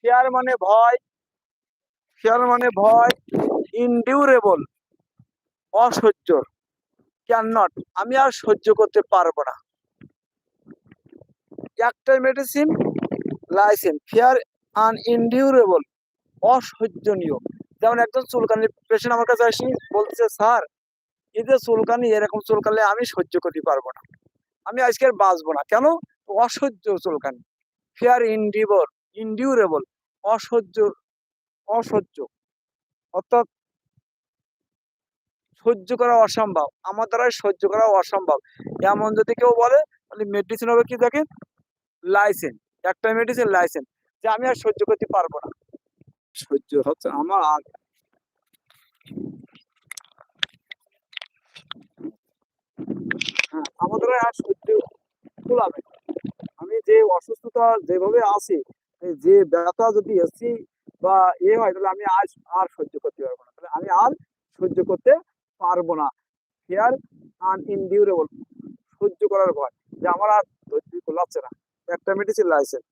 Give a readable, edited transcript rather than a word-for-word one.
Fear মানে ভয়, fear মানে ভয়, ইনডিউরেবল অসহ্য, ক্যান নট আমি আর সহ্য করতে পারবো না। একটাই মেডিসিন লাইসেন, ফিয়ার আনইনডিউরেবল অসহ্যনীয়। যেমন একজন চুলকানির পেশেন্ট আমার কাছে আসি, বলছে স্যার এই যে চুলকানি, এরকম চুলকালে আমি সহ্য করতে পারবো না, আমি আজকে আর বাঁচবো না। কেন? অসহ্য চুলকানি। ফিয়ার ইনডিউরেবল অসহ্য, অসহ্য অর্থাৎ সহ্য করা অসম্ভব, আমার দ্বারা সহ্য করা অসম্ভব, এমন যদি কেউ বলে তাহলে মেডিসিন হবে কি দেখেন, লাইসেন। একটা মেডিসিন লাইসেন, যে আমি আর সহ্য করতে পারবো না, সহ্য হচ্ছে আমার আর। হ্যাঁ, আমার দ্বারা আর সহ্য কুলাবে না। আমি যে অসুস্থতা যেভাবে আছি, এই যে ব্যথা যদি এসছি বা হয়, তাহলে আমি আজ আর সহ্য করতে পারবো না, তাহলে আমি আর সহ্য করতে পারবো না। ফিয়ার আনইনডিউরেবল সহ্য করার ভয়, যে আমার আর ধৈর্য কুলাচ্ছে না, একটা মেডিসিন লাইসেন।